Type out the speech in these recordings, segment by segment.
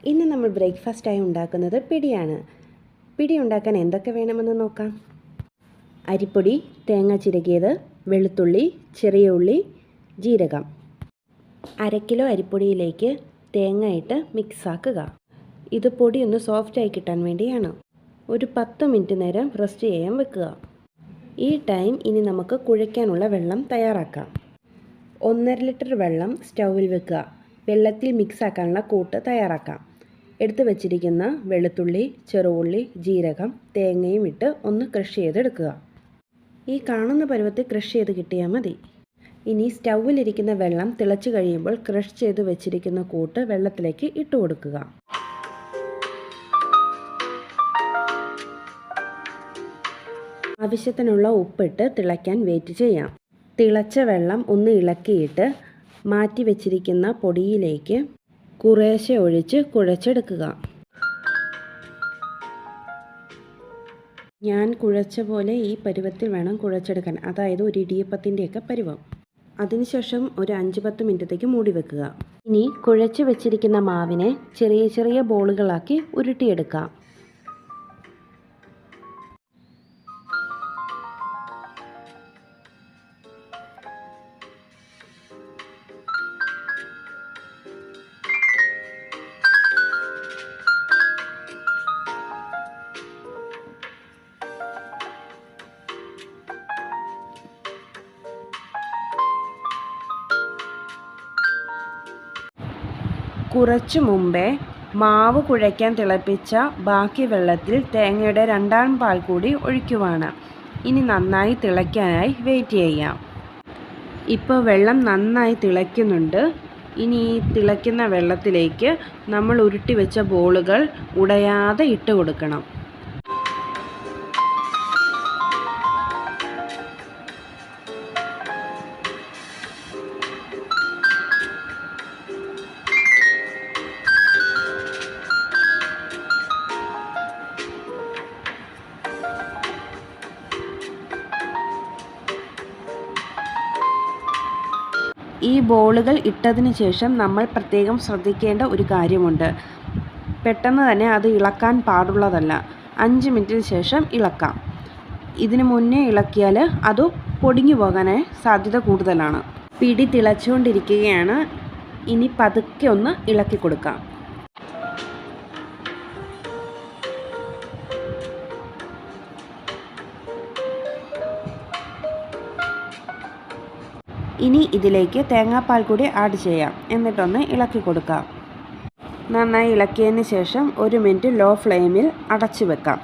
ഇന്ന് നമ്മൾ ബ്രേക്ക്ഫാസ്റ്റായി ഉണ്ടാക്കുന്നത് പിടിയാണ്. പിടി ഉണ്ടാക്കാൻ എന്തൊക്കെ വേണമെന്ന് നോക്കാം. അരിപ്പൊടി, തേങ്ങ ചിരകിയത്, വെളുത്തുള്ളി, ചെറിയ ഉള്ളി, ജീരകം. 1/2 കിലോ അരിപ്പൊടിയിലേക്ക് തേങ്ങ ഇട്ട് മിക്സാക്കുക. ഇത് പൊടി ഒന്ന് സോഫ്റ്റായി കിട്ടാൻ വേണ്ടിയാണ്. ഒരു 10 മിനിറ്റ് നേരം റെസ്റ്റ് ചെയ്യാൻ വെക്കുക. ഈ ടൈം ഇനി നമുക്ക് കുഴയ്ക്കാനുള്ള വെള്ളം തയ്യാറാക്കാം. 1.5 ലിറ്റർ വെള്ളം സ്റ്റൗവിൽ വെക്കുക. വെള്ളത്തിൽ മിക്സാക്കാനുള്ള കൂട്ട് തയ്യാറാക്കാം. എടുത്തു വച്ചിരിക്കുന്ന വെളുത്തുള്ളി, ചെറുള്ളി, ജീരകം, തേങ്ങയും ഇട്ട് ഒന്ന് ക്രഷ് ചെയ്തെടുക്കുക. ഈ കാണുന്ന പരുവത്തിൽ ക്രഷ് ചെയ്ത് കിട്ടിയാൽ മതി. ഇനി സ്റ്റൗവിലിരിക്കുന്ന വെള്ളം തിളച്ച് കഴിയുമ്പോൾ ക്രഷ് ചെയ്ത് വെച്ചിരിക്കുന്ന കൂട്ട് വെള്ളത്തിലേക്ക് ഇട്ട് കൊടുക്കുക. ആവശ്യത്തിനുള്ള ഉപ്പിട്ട് തിളയ്ക്കാൻ വെയിറ്റ് ചെയ്യാം. തിളച്ച വെള്ളം ഒന്ന് ഇളക്കിയിട്ട് മാറ്റി വെച്ചിരിക്കുന്ന പൊടിയിലേക്ക് കുറേശ്ശെ ഒഴിച്ച് കുഴച്ചെടുക്കുക. ഞാൻ കുഴച്ച പോലെ ഈ പരുവത്തിൽ വേണം കുഴച്ചെടുക്കാൻ, അതായത് ഒരു ഇടിയപ്പത്തിൻ്റെയൊക്കെ പരുവം. അതിനുശേഷം ഒരു 5-10 മിനിറ്റത്തേക്ക് മൂടി വെക്കുക. ഇനി കുഴച്ച് വെച്ചിരിക്കുന്ന മാവിനെ ചെറിയ ചെറിയ ബോളുകളാക്കി ഉരുട്ടിയെടുക്കാം. കുറച്ചു മുമ്പേ മാവ് കുഴയ്ക്കാൻ തിളപ്പിച്ച ബാക്കി വെള്ളത്തിൽ തേങ്ങയുടെ 2/2 പാൽ കൂടി ഒഴിക്കുവാണ്. ഇനി നന്നായി തിളയ്ക്കാനായി വെയിറ്റ് ചെയ്യാം. ഇപ്പോൾ വെള്ളം നന്നായി തിളയ്ക്കുന്നുണ്ട്. ഇനി ഈ തിളയ്ക്കുന്ന വെള്ളത്തിലേക്ക് നമ്മൾ ഉരുട്ടി വെച്ച ബോളുകൾ ഉടയാതെ ഇട്ട് കൊടുക്കണം. ഈ ബോളുകൾ ഇട്ടതിന് ശേഷം നമ്മൾ പ്രത്യേകം ശ്രദ്ധിക്കേണ്ട ഒരു കാര്യമുണ്ട്. പെട്ടെന്ന് തന്നെ അത് ഇളക്കാൻ പാടുള്ളതല്ല. 5 മിനിറ്റിന് ശേഷം ഇളക്കാം. ഇതിനു മുന്നേ ഇളക്കിയാൽ അത് പൊടിഞ്ഞു പോകാനായി സാധ്യത കൂടുതലാണ്. പിടി തിളച്ചുകൊണ്ടിരിക്കുകയാണ്. ഇനി പതുക്കെ ഒന്ന് ഇളക്കി കൊടുക്കാം. ഇനി ഇതിലേക്ക് തേങ്ങാപ്പാൽ കൂടി ആഡ് ചെയ്യാം. എന്നിട്ടൊന്ന് ഇളക്കി കൊടുക്കാം. നന്നായി ഇളക്കിയതിന് ശേഷം 1 മിനിറ്റ് ലോ ഫ്ലെയിമിൽ അടച്ചു വെക്കാം.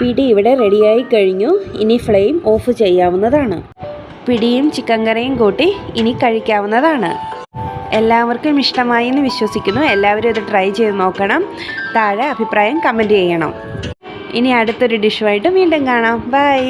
പിടി ഇവിടെ റെഡിയായി കഴിഞ്ഞു. ഇനി ഫ്ലെയിം ഓഫ് ചെയ്യാവുന്നതാണ്. പിടിയും ചിക്കൻ കറിയും കൂട്ടി ഇനി കഴിക്കാവുന്നതാണ്. എല്ലാവർക്കും ഇഷ്ടമായി എന്ന് വിശ്വസിക്കുന്നു. എല്ലാവരും ഇത് ട്രൈ ചെയ്ത് നോക്കണം. താഴെ അഭിപ്രായം കമൻറ്റ് ചെയ്യണം. ഇനി അടുത്തൊരു ഡിഷുമായിട്ട് വീണ്ടും കാണാം. ബൈ.